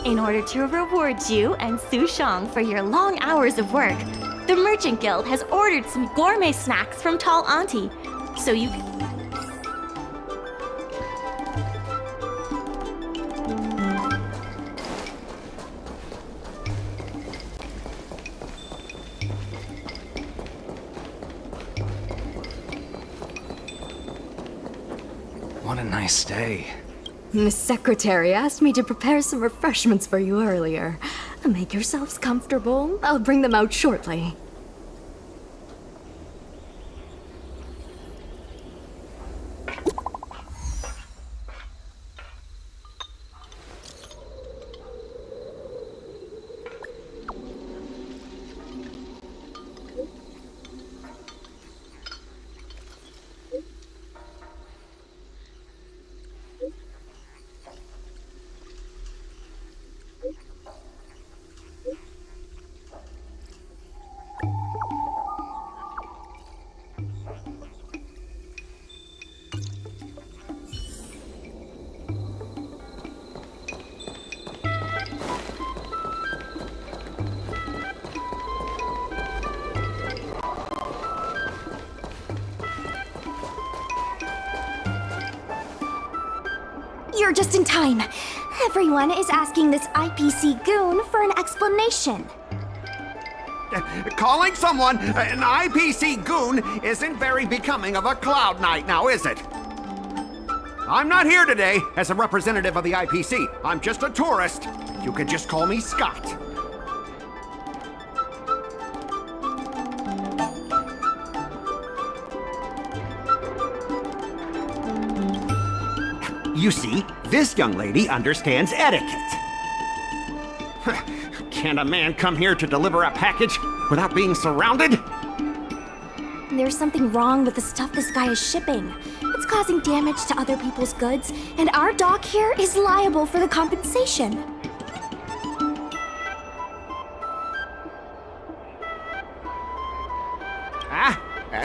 In order to reward you and Su Shang for your long hours of work, the Merchant Guild has ordered some gourmet snacks from Tall Auntie, so you can... What a nice day. Miss Secretary asked me to prepare some refreshments for you earlier. Make yourselves comfortable. I'll bring them out shortly. You're just in time. Everyone is asking this IPC goon for an explanation. Calling someone an IPC goon isn't very becoming of a Cloud Knight now, is it? I'm not here today as a representative of the IPC. I'm just a tourist. You could just call me Scott. You see, this young lady understands etiquette. Can a man come here to deliver a package without being surrounded? There's something wrong with the stuff this guy is shipping. It's causing damage to other people's goods, and our dock here is liable for the compensation.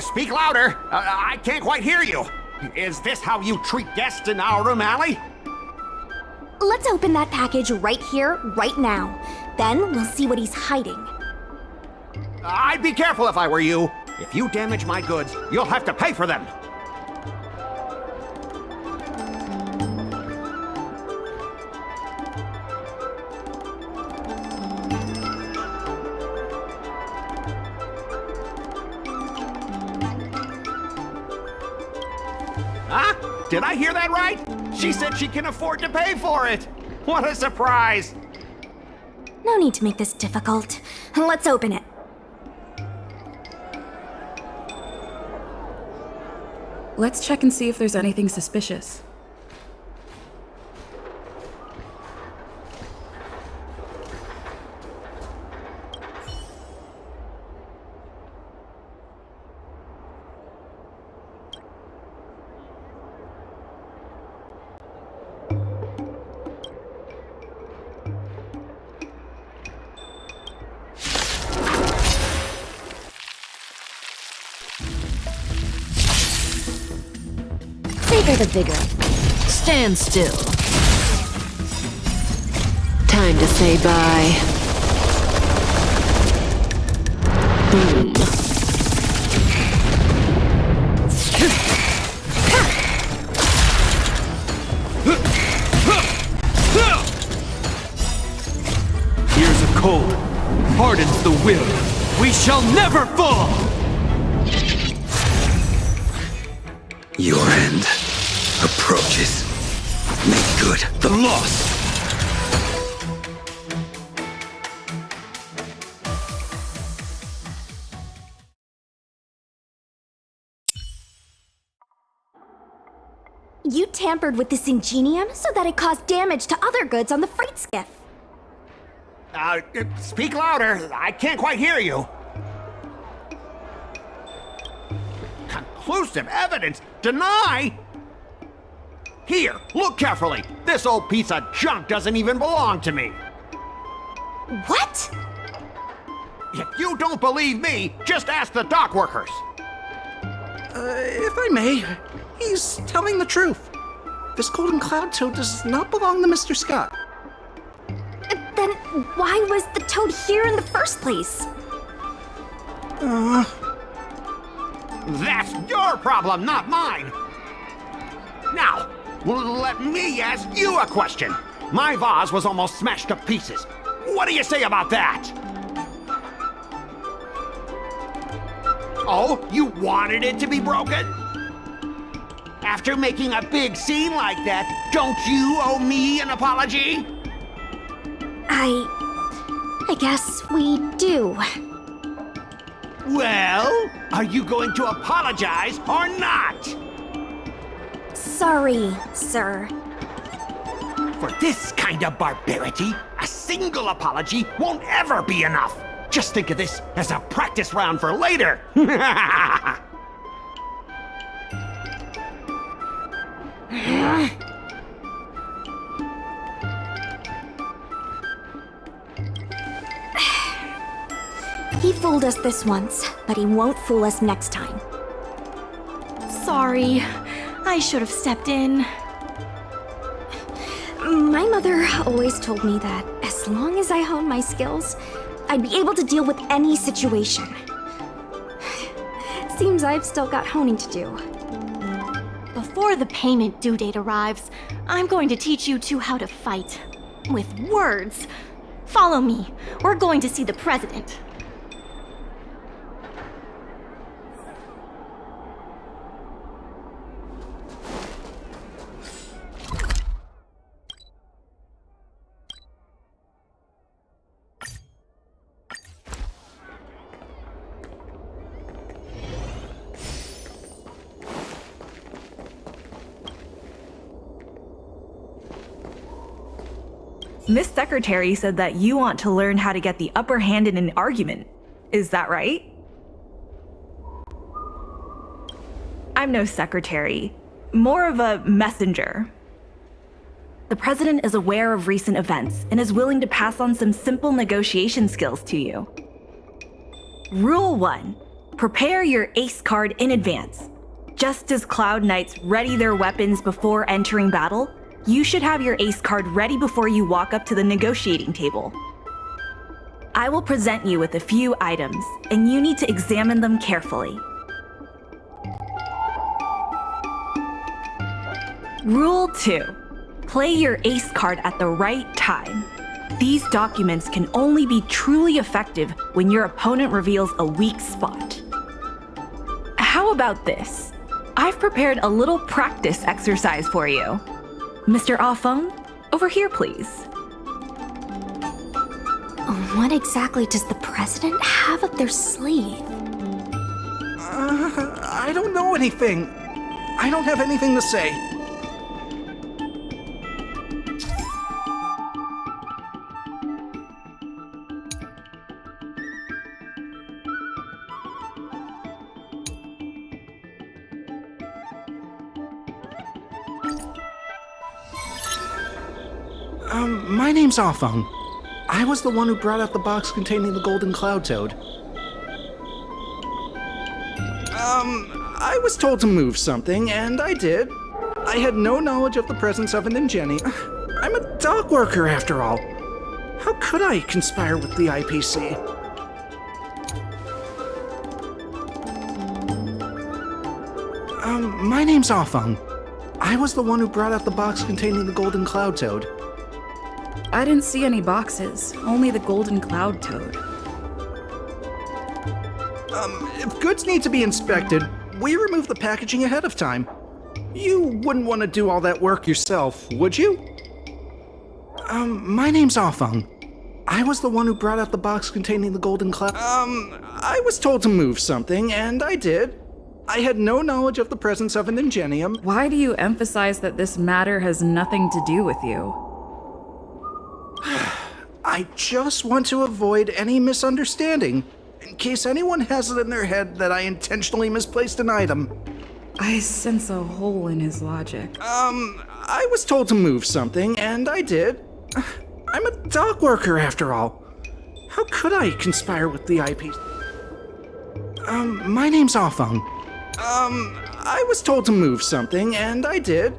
Speak louder. I can't quite hear you. Is this how you treat guests in Aurum Alley? Let's open that package right here, right now. Then we'll see what he's hiding. I'd be careful if I were you. If you damage my goods, you'll have to pay for them. Huh? Did I hear that right? She said she can afford to pay for it. What a surprise. No need to make this difficult. Let's open it. Let's check and see if there's anything suspicious. Savor the vigor. Stand still. Time to say bye. Boom. Years of cold hardens the will. We shall never fall! Your end approaches. Make good the loss. You tampered with this ingenium so that it caused damage to other goods on the freight skiff. Speak louder. I can't quite hear you. Conclusive evidence? Deny? Here, look carefully. This old piece of junk doesn't even belong to me. What? If you don't believe me, just ask the dock workers. If I may, he's telling the truth. This golden cloud toad does not belong to Mr. Scott. Then why was the toad here in the first place? That's your problem, not mine! Now, let me ask you a question. My vase was almost smashed to pieces. What do you say about that? Oh, you wanted it to be broken? After making a big scene like that, don't you owe me an apology? I guess we do. Well, are you going to apologize or not? Sorry, sir. For this kind of barbarity, a single apology won't ever be enough. Just think of this as a practice round for later. He fooled us this once, but he won't fool us next time. Sorry. I should have stepped in. My mother always told me that as long as I honed my skills, I'd be able to deal with any situation. Seems I've still got honing to do. Before the payment due date arrives, I'm going to teach you two how to fight. With words. Follow me. We're going to see the president. Miss Secretary said that you want to learn how to get the upper hand in an argument. Is that right? I'm no secretary, more of a messenger. The president is aware of recent events and is willing to pass on some simple negotiation skills to you. Rule 1. Prepare your ace card in advance. Just as Cloud Knights ready their weapons before entering battle, you should have your ace card ready before you walk up to the negotiating table. I will present you with a few items, and you need to examine them carefully. Rule 2. Play your ace card at the right time. These documents can only be truly effective when your opponent reveals a weak spot. How about this? I've prepared a little practice exercise for you. Mr. Afong, over here, please. What exactly does the president have up their sleeve? I don't know anything. I don't have anything to say. My name's Afong. I was the one who brought out the box containing the golden cloud toad. I was told to move something, and I did. I had no knowledge of the presence of an ingeni. I'm a dock worker, after all. How could I conspire with the IPC? My name's Afong. I was the one who brought out the box containing the golden cloud toad. I didn't see any boxes, only the golden cloud toad. If goods need to be inspected, we remove the packaging ahead of time. You wouldn't want to do all that work yourself, would you? My name's Afong. I was the one who brought out the box containing the golden cloud. I was told to move something, and I did. I had no knowledge of the presence of an ingenium. Why do you emphasize that this matter has nothing to do with you? I just want to avoid any misunderstanding, in case anyone has it in their head that I intentionally misplaced an item. I sense a hole in his logic. I was told to move something, and I did. I'm a dock worker, after all. How could I conspire with the IP? My name's Afong. I was told to move something, and I did.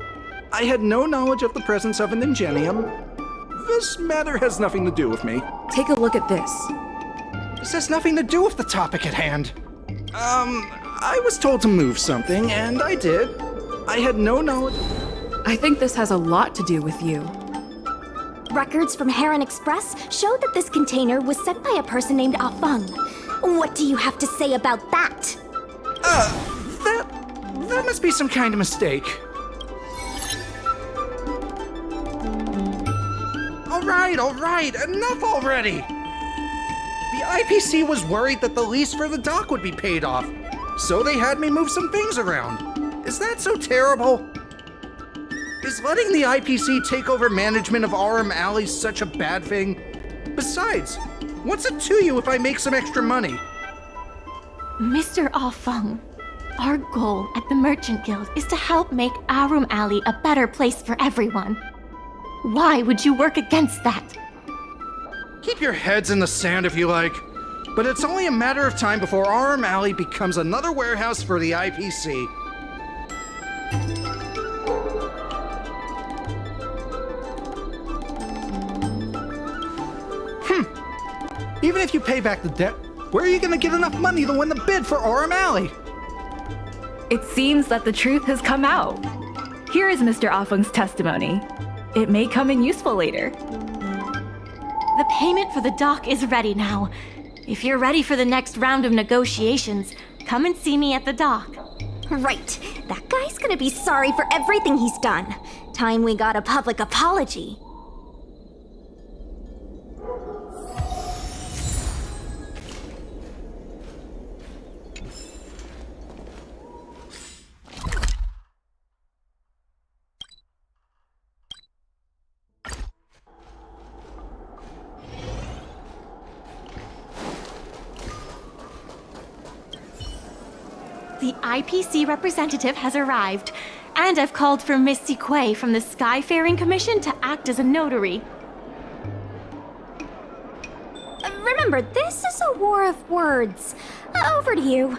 I had no knowledge of the presence of an ingenium. This matter has nothing to do with me. Take a look at this. This has nothing to do with the topic at hand. I was told to move something, and I did. I had no knowledge. I think this has a lot to do with you. Records from Heron Express show that this container was sent by a person named Afeng. What do you have to say about that? That must be some kind of mistake. All right, enough already! The IPC was worried that the lease for the dock would be paid off, so they had me move some things around. Is that so terrible? Is letting the IPC take over management of Aurum Alley such a bad thing? Besides, what's it to you if I make some extra money? Mr. Afeng, our goal at the Merchant Guild is to help make Aurum Alley a better place for everyone. Why would you work against that? Keep your heads in the sand if you like, but it's only a matter of time before Aurum Alley becomes another warehouse for the IPC. Even if you pay back the debt, where are you gonna get enough money to win the bid for Aurum Alley? It seems that the truth has come out. Here is Mr. Afeng's testimony. It may come in useful later. The payment for the dock is ready now. If you're ready for the next round of negotiations, come and see me at the dock. Right. That guy's gonna be sorry for everything he's done. Time we got a public apology. The IPC representative has arrived, and I've called for Miss Siquei from the Skyfaring Commission to act as a notary. Remember, this is a war of words. Over to you.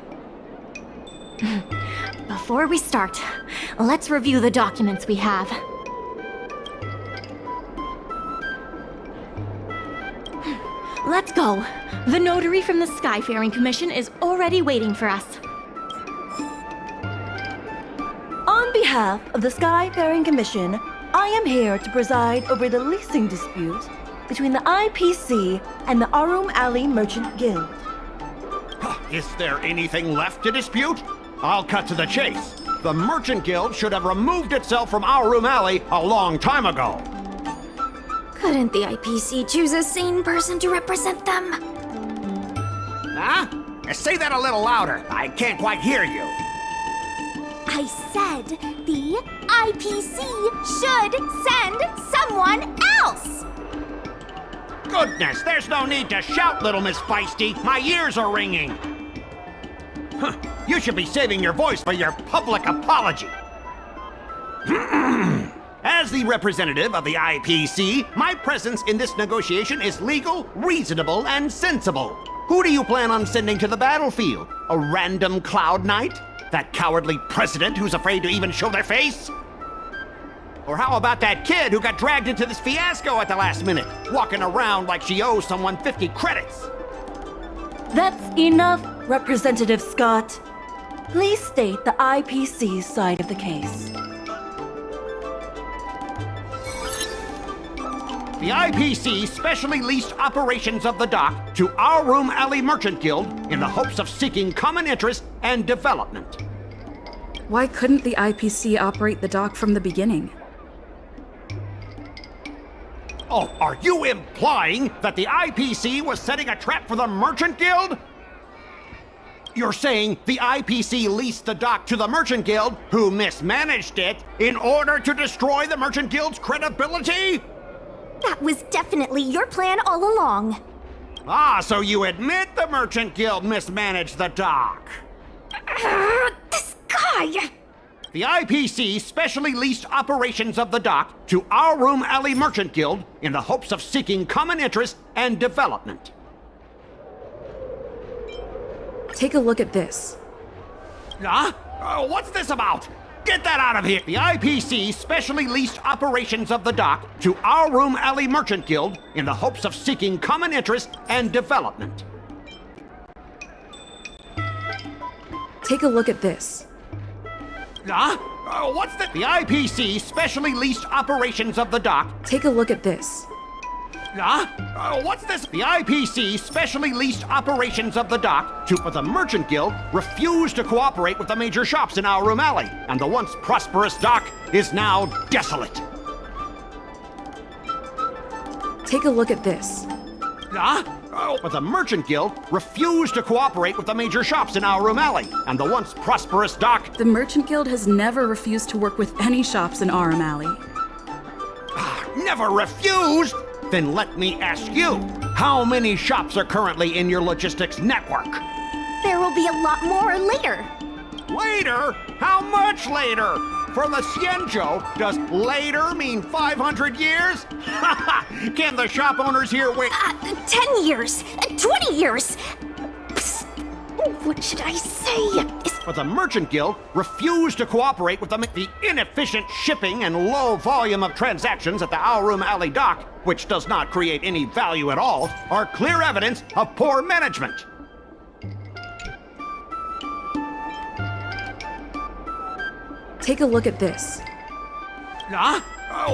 Before we start, let's review the documents we have. Let's go. The notary from the Skyfaring Commission is already waiting for us. On behalf of the Skyfaring Commission, I am here to preside over the leasing dispute between the IPC and the Aurum Alley Merchant Guild. Is there anything left to dispute? I'll cut to the chase. The Merchant Guild should have removed itself from Aurum Alley a long time ago. Couldn't the IPC choose a sane person to represent them? Huh? Say that a little louder. I can't quite hear you. I said the IPC should send someone else! Goodness, there's no need to shout, little Miss Feisty. My ears are ringing. You should be saving your voice for your public apology. As the representative of the IPC, my presence in this negotiation is legal, reasonable, and sensible. Who do you plan on sending to the battlefield? A random Cloud Knight? That cowardly president who's afraid to even show their face? Or how about that kid who got dragged into this fiasco at the last minute, walking around like she owes someone 50 credits? That's enough, Representative Scott. Please state the IPC's side of the case. The IPC specially leased operations of the dock to Aurum Alley Merchant Guild in the hopes of seeking common interest and development. Why couldn't the IPC operate the dock from the beginning? Oh, are you implying that the IPC was setting a trap for the Merchant Guild? You're saying the IPC leased the dock to the Merchant Guild, who mismanaged it, in order to destroy the Merchant Guild's credibility? That was definitely your plan all along. Ah, so you admit the Merchant Guild mismanaged the dock? This guy! The IPC specially leased operations of the dock to Aurum Alley Merchant Guild in the hopes of seeking common interest and development. Take a look at this. Huh? What's this about? Get that out of here! The IPC specially leased operations of the dock to Aurum Alley Merchant Guild in the hopes of seeking common interest and development. Take a look at this. What's that? The IPC specially leased operations of the dock. Take a look at this. What's this? The IPC specially leased operations of the dock but the Merchant Guild refused to cooperate with the major shops in Aurum Alley, and the once prosperous dock is now desolate. Take a look at this. But the Merchant Guild refused to cooperate with the major shops in Aurum Alley, and the once prosperous dock... The Merchant Guild has never refused to work with any shops in Aurum Alley. Never refused? Then let me ask you, how many shops are currently in your logistics network? There will be a lot more later. Later? How much later? For the Xianzhou, does later mean 500 years? Can the shop owners here wait? 10 years, 20 years. Psst. What should I say? But the Merchant Guild refused to cooperate with the inefficient shipping and low volume of transactions at the Aurum Alley dock, which does not create any value at all, are clear evidence of poor management. Take a look at this.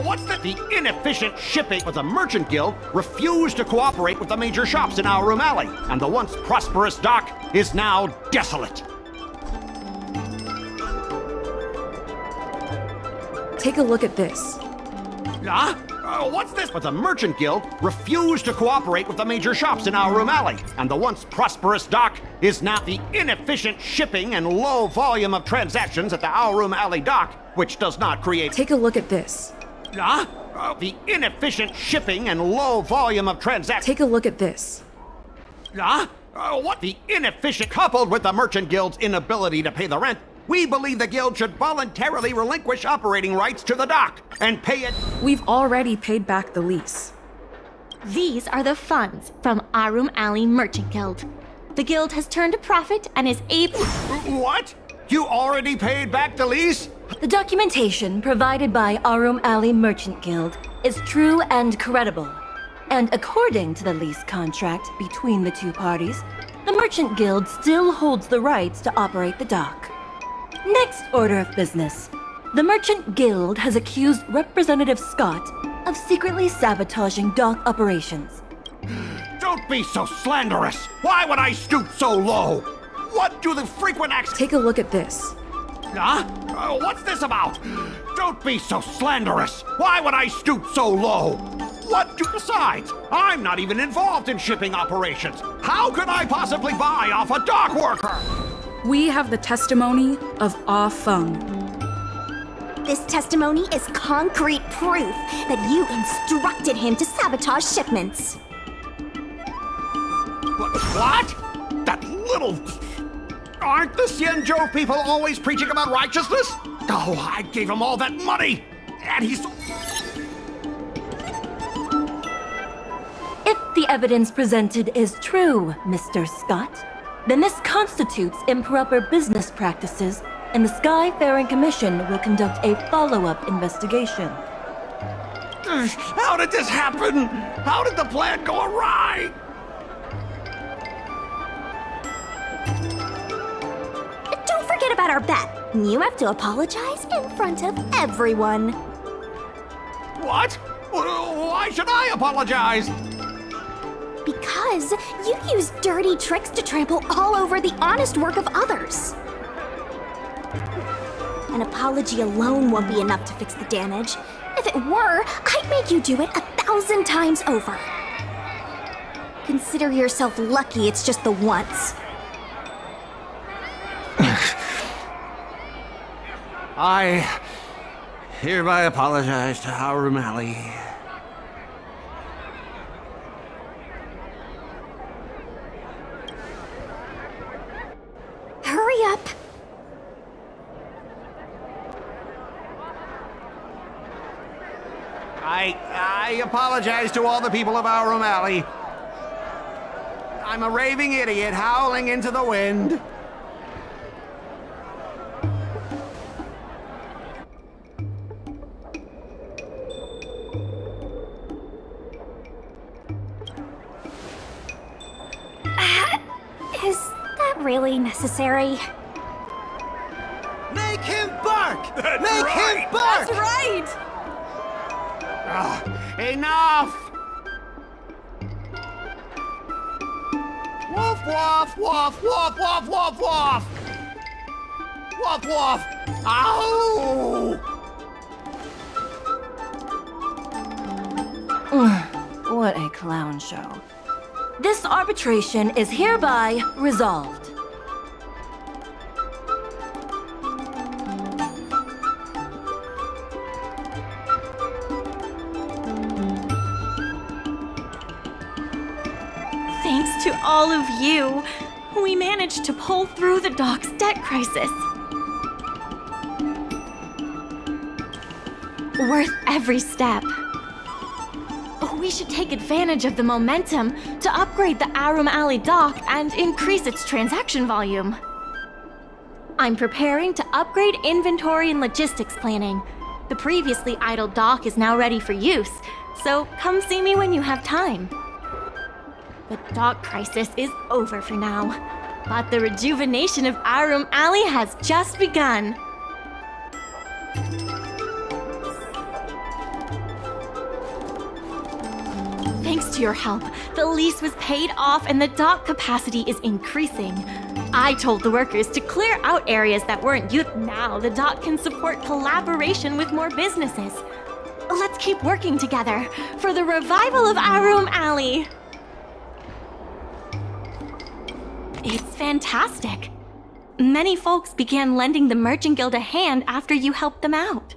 What's that? The inefficient shipping. But the Merchant Guild refused to cooperate with the major shops in Aurum Alley, and the once prosperous dock is now desolate. Take a look at this. What's this? But the Merchant Guild refused to cooperate with the major shops in Aurum Alley, and the once prosperous dock is now the inefficient shipping and low volume of transactions at the Aurum Alley dock, which does not create... Take a look at this. The inefficient shipping and low volume of transactions... Take a look at this. What? The inefficient... Coupled with the Merchant Guild's inability to pay the rent, we believe the Guild should voluntarily relinquish operating rights to the dock and pay it... We've already paid back the lease. These are the funds from Aurum Alley Merchant Guild. The Guild has turned a profit and is able... What? You already paid back the lease? The documentation provided by Aurum Alley Merchant Guild is true and credible. And according to the lease contract between the two parties, the Merchant Guild still holds the rights to operate the dock. Next order of business. The Merchant Guild has accused Representative Scott of secretly sabotaging dock operations. Don't be so slanderous! Why would I stoop so low? What do the frequent acts... Take a look at this. What's this about? Don't be so slanderous! Why would I stoop so low? What do... Besides, I'm not even involved in shipping operations. How could I possibly buy off a dock worker? We have the testimony of Ah Feng. This testimony is concrete proof that you instructed him to sabotage shipments. What? That little... Aren't the Xianzhou people always preaching about righteousness? Oh, I gave him all that money! And he's... If the evidence presented is true, Mr. Scott, then this constitutes improper business practices, and the Skyfaring Commission will conduct a follow-up investigation. How did this happen? How did the plan go awry? Don't forget about our bet. You have to apologize in front of everyone. What? Why should I apologize? Because you use dirty tricks to trample all over the honest work of others. An apology alone won't be enough to fix the damage. If it were, I'd make you do it 1,000 times over. Consider yourself lucky it's just the once. I hereby apologize to Aurum Alley. Hurry up. I apologize to all the people of Aurum Alley. I'm a raving idiot howling into the wind. really necessary. Make him bark! That's Make right. him bark! That's right! Enough! Woof, woof, woof, woof, woof, woof, woof! Woof, woof! Ow! What a clown show. This arbitration is hereby resolved. Thanks to all of you, we managed to pull through the dock's debt crisis. Worth every step. We should take advantage of the momentum to upgrade the Aurum Alley dock and increase its transaction volume. I'm preparing to upgrade inventory and logistics planning. The previously idle dock is now ready for use, so come see me when you have time. The dock crisis is over for now, but the rejuvenation of Aurum Alley has just begun. Thanks to your help, the lease was paid off and the dock capacity is increasing. I told the workers to clear out areas that weren't used. Now the dock can support collaboration with more businesses. Let's keep working together for the revival of Aurum Alley. It's fantastic. Many folks began lending the Merchant Guild a hand after you helped them out.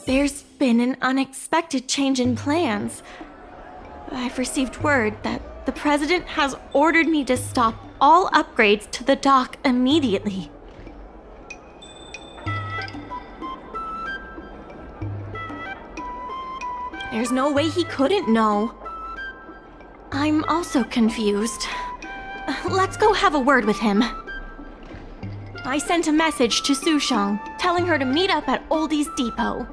There's been an unexpected change in plans. I've received word that the President has ordered me to stop all upgrades to the dock immediately. There's no way he couldn't know. I'm also confused. Let's go have a word with him. I sent a message to Sushang, telling her to meet up at Oldie's Depot.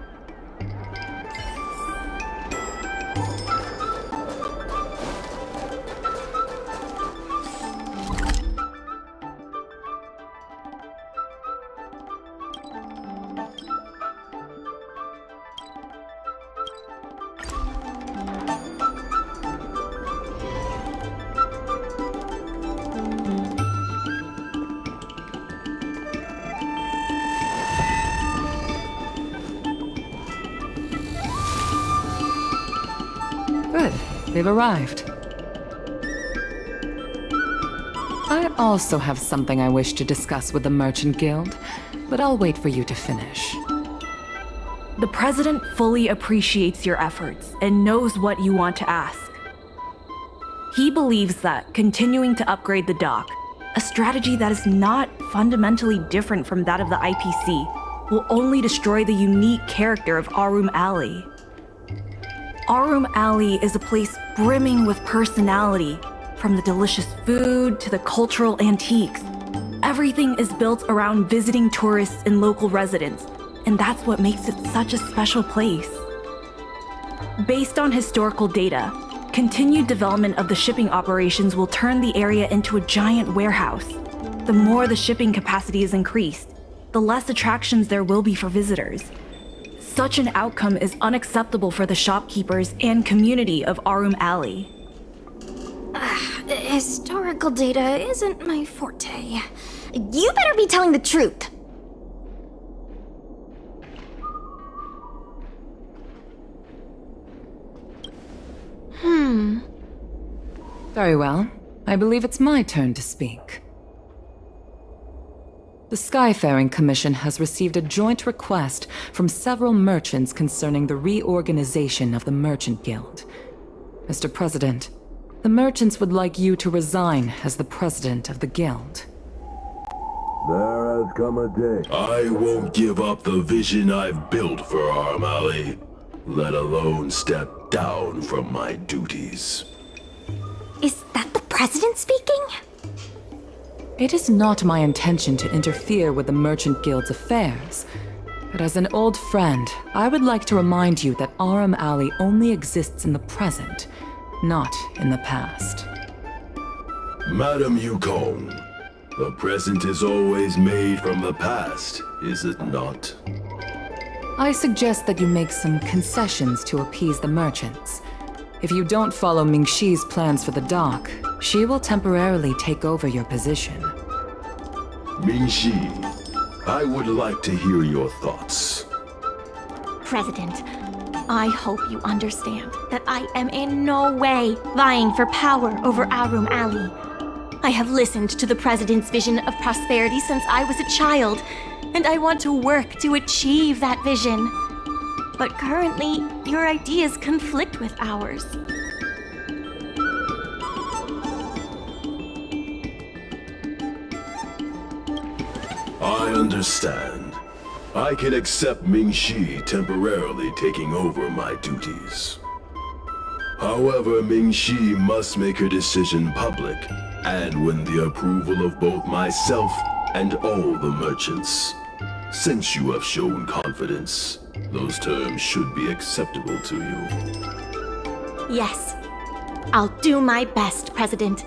Good. They've arrived. I also have something I wish to discuss with the Merchant Guild, but I'll wait for you to finish. The President fully appreciates your efforts and knows what you want to ask. He believes that continuing to upgrade the dock, a strategy that is not fundamentally different from that of the IPC, will only destroy the unique character of Aurum Alley. Aurum Alley is a place brimming with personality, from the delicious food to the cultural antiques. Everything is built around visiting tourists and local residents, and that's what makes it such a special place. Based on historical data, continued development of the shipping operations will turn the area into a giant warehouse. The more the shipping capacity is increased, the less attractions there will be for visitors. Such an outcome is unacceptable for the shopkeepers and community of Aurum Alley. Historical data isn't my forte. You better be telling the truth. Very well. I believe it's my turn to speak. The Skyfaring Commission has received a joint request from several merchants concerning the reorganization of the Merchant Guild. Mr. President, the merchants would like you to resign as the president of the guild. There has come a day. I won't give up the vision I've built for Aurum Alley, let alone step down from my duties. Is that the President speaking? It is not my intention to interfere with the Merchant Guild's affairs, but as an old friend, I would like to remind you that Aurum Alley only exists in the present, not in the past. Madam Yukong, the present is always made from the past, is it not? I suggest that you make some concessions to appease the merchants. If you don't follow Mingxi's plans for the dock, she will temporarily take over your position. Mingxi, I would like to hear your thoughts. President, I hope you understand that I am in no way vying for power over Aurum Alley. I have listened to the President's vision of prosperity since I was a child, and I want to work to achieve that vision. But currently, your ideas conflict with ours. I understand. I can accept Mingxi temporarily taking over my duties. However, Mingxi must make her decision public, and win the approval of both myself and all the merchants. Since you have shown confidence, those terms should be acceptable to you. Yes. I'll do my best, President.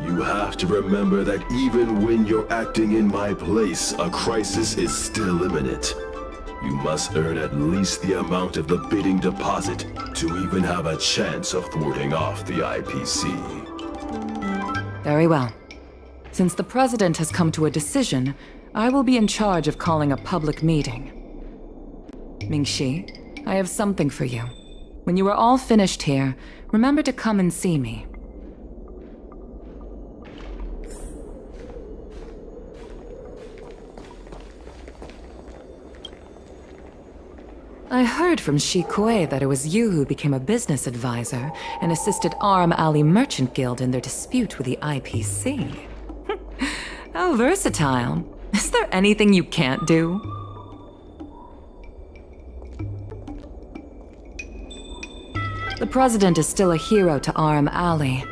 You have to remember that even when you're acting in my place, a crisis is still imminent. You must earn at least the amount of the bidding deposit to even have a chance of thwarting off the IPC. Very well. Since the President has come to a decision, I will be in charge of calling a public meeting. Mingxi, I have something for you. When you are all finished here, remember to come and see me. I heard from Shi Kuei that it was you who became a business advisor and assisted Aurum Alley Merchant Guild in their dispute with the IPC. How versatile. Is there anything you can't do? The President is still a hero to Aurum Alley.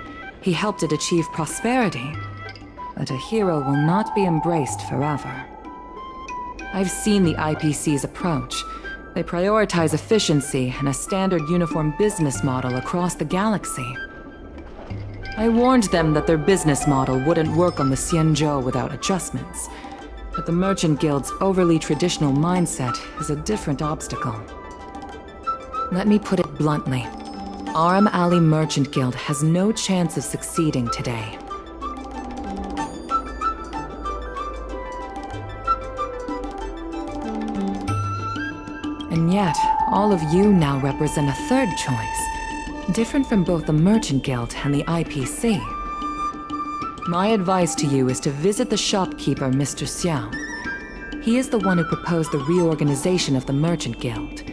He helped it achieve prosperity. But a hero will not be embraced forever. I've seen the IPC's approach. They prioritize efficiency and a standard uniform business model across the galaxy. I warned them that their business model wouldn't work on the Xianzhou without adjustments. But the Merchant Guild's overly traditional mindset is a different obstacle. Let me put it bluntly. Aurum Alley Merchant Guild has no chance of succeeding today. And yet, all of you now represent a third choice, different from both the Merchant Guild and the IPC. My advice to you is to visit the shopkeeper, Mr. Xiao. He is the one who proposed the reorganization of the Merchant Guild.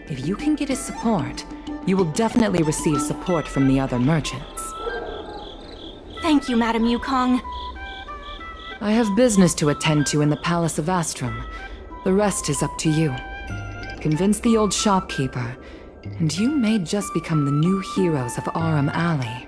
If you can get his support, you will definitely receive support from the other merchants. Thank you, Madam Yukong. I have business to attend to in the Palace of Aurum. The rest is up to you. Convince the old shopkeeper, and you may just become the new heroes of Aurum Alley.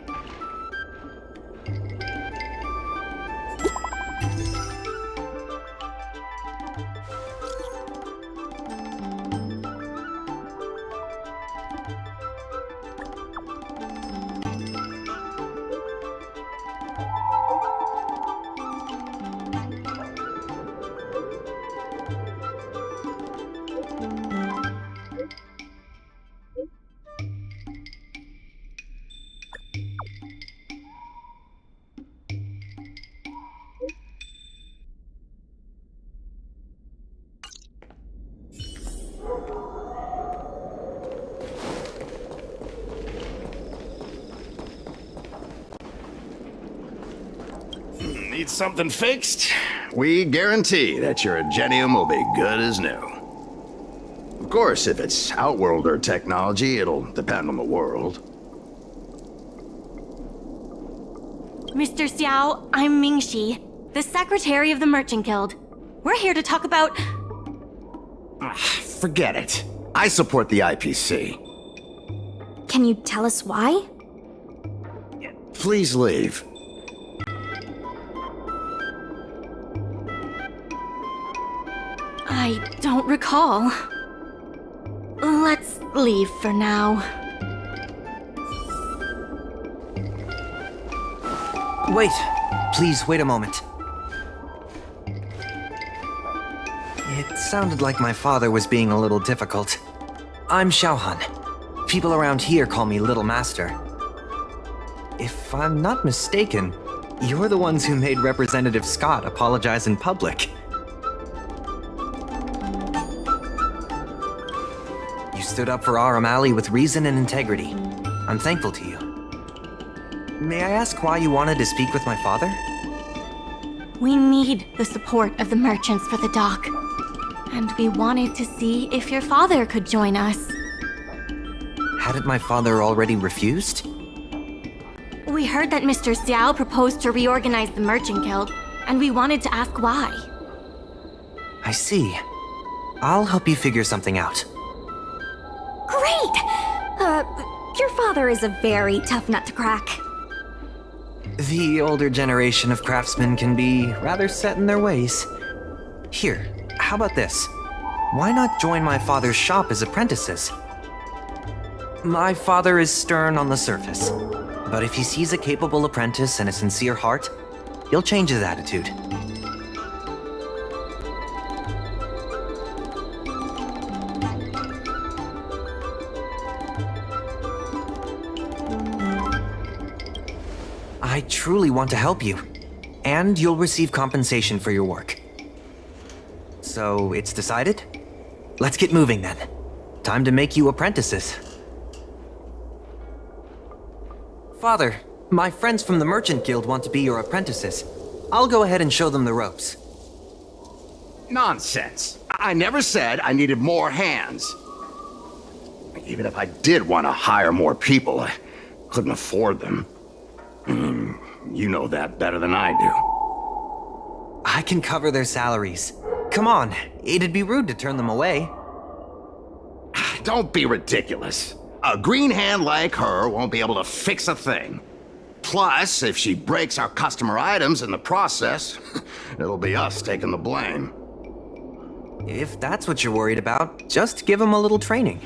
Need something fixed? We guarantee that your Ingenium will be good as new. Of course, if it's Outworlder technology, it'll depend on the world. Mr. Xiao, I'm Mingxi, the Secretary of the Merchant Guild. We're here to talk about... Forget it. I support the IPC. Can you tell us why? Please leave. I don't recall. Let's leave for now. Wait. Please wait a moment. It sounded like my father was being a little difficult. I'm Xiaohan. People around here call me Little Master. If I'm not mistaken, you're the ones who made Representative Scott apologize in public. You stood up for Aurum Alley with reason and integrity. I'm thankful to you. May I ask why you wanted to speak with my father? We need the support of the merchants for the dock. And we wanted to see if your father could join us. Hadn't my father already refused? We heard that Mr. Xiao proposed to reorganize the Merchant Guild, and we wanted to ask why. I see. I'll help you figure something out. Great! Your father is a very tough nut to crack. The older generation of craftsmen can be rather set in their ways. Here, how about this? Why not join my father's shop as apprentices? My father is stern on the surface, but if he sees a capable apprentice and a sincere heart, he'll change his attitude. I truly want to help you, and you'll receive compensation for your work. So, it's decided? Let's get moving then. Time to make you apprentices. Father, my friends from the Merchant Guild want to be your apprentices. I'll go ahead and show them the ropes. Nonsense. I never said I needed more hands. even if I did want to hire more people, I couldn't afford them. You know that better than I do. I can cover their salaries. Come on, it'd be rude to turn them away. Don't be ridiculous. A green hand like her won't be able to fix a thing. Plus, if she breaks our customer items in the process, it'll be us taking the blame. If that's what you're worried about, just give them a little training.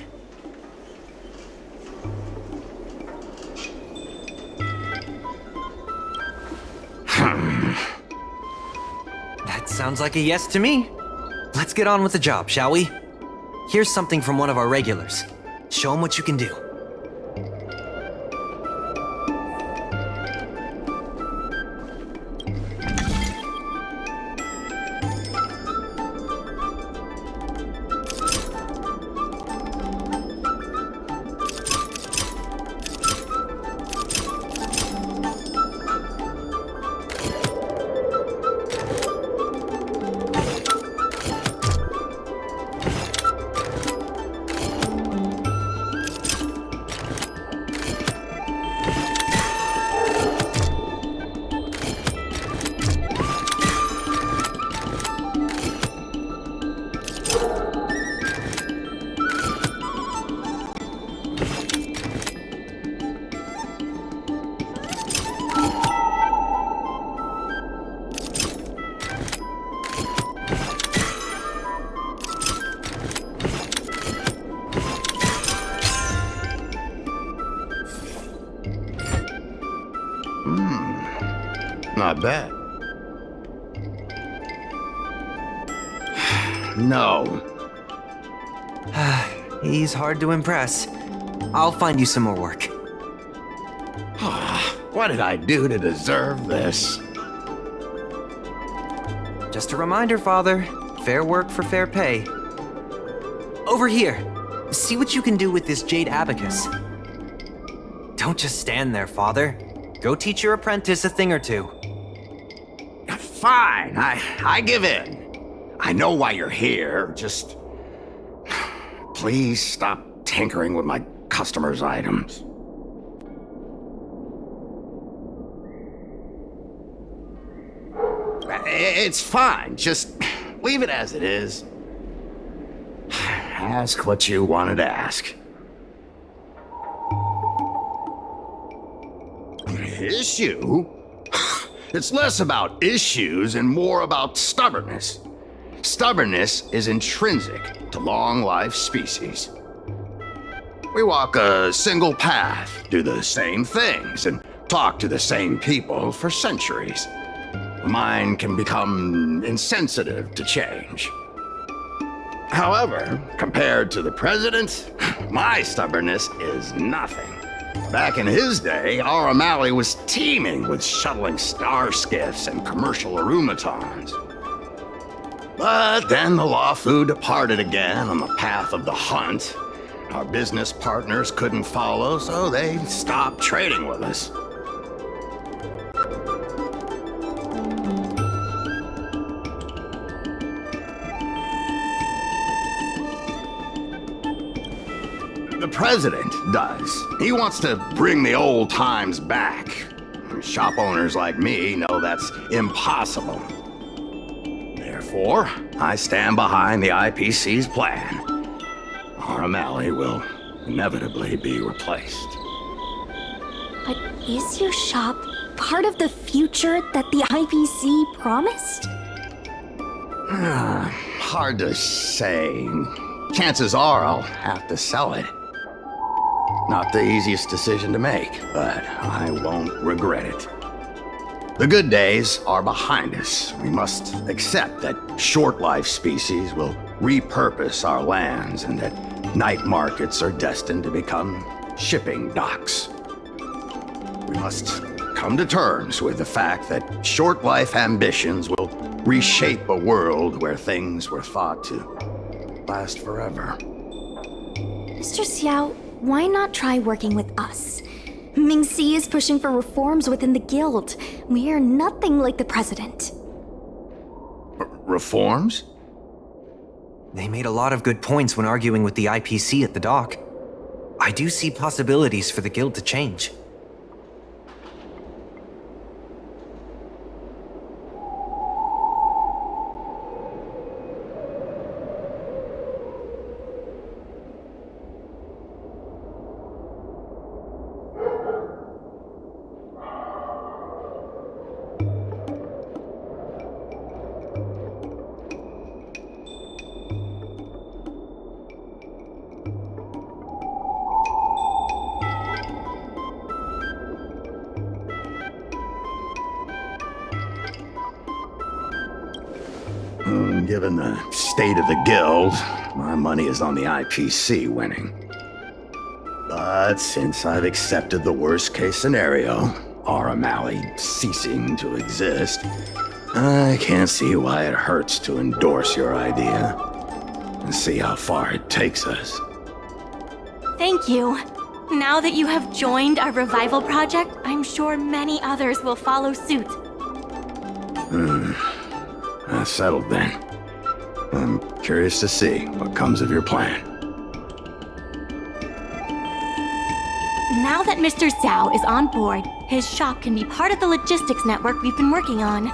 That sounds like a yes to me. Let's get on with the job, shall we? Here's something from one of our regulars. Show them what you can do. Not bad. No. He's hard to impress. I'll find you some more work. What did I do to deserve this? Just a reminder, Father. Fair work for fair pay. Over here. See what you can do with this jade abacus. Don't just stand there, Father. Go teach your apprentice a thing or two. Fine, I give in. I know why you're here, just... Please stop tinkering with my customers' items. It's fine, just leave it as it is. Ask what you wanted to ask. Issue? It's less about issues and more about stubbornness. Stubbornness is intrinsic to long-life species. We walk a single path, do the same things, and talk to the same people for centuries. The mind can become insensitive to change. However, compared to the president, my stubbornness is nothing. Back in his day, Aurum was teeming with shuttling star skiffs and commercial automatons. But then the Lawfu departed again on the path of the hunt. Our business partners couldn't follow, so they stopped trading with us. The president does. He wants to bring the old times back. Shop owners like me know that's impossible. Therefore, I stand behind the IPC's plan. Aurum will inevitably be replaced. But is your shop part of the future that the IPC promised? Hard to say. Chances are I'll have to sell it. Not the easiest decision to make, but I won't regret it. The good days are behind us. We must accept that short-life species will repurpose our lands and that night markets are destined to become shipping docks. We must come to terms with the fact that short-life ambitions will reshape a world where things were thought to last forever. Mr. Xiao, why not try working with us? Ming-Si is pushing for reforms within the guild. We are nothing like the president. Reforms? They made a lot of good points when arguing with the IPC at the dock. I do see possibilities for the guild to change. Given the state of the guild, my money is on the IPC winning. But since I've accepted the worst-case scenario, Aurum Alley ceasing to exist, I can't see why it hurts to endorse your idea and see how far it takes us. Thank you. Now that you have joined our revival project, I'm sure many others will follow suit. That's settled then. I'm curious to see what comes of your plan. Now that Mr. Zhao is on board, his shop can be part of the logistics network we've been working on.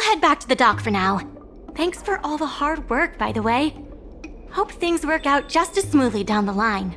Head back to the dock for now. Thanks for all the hard work, by the way. Hope things work out just as smoothly down the line.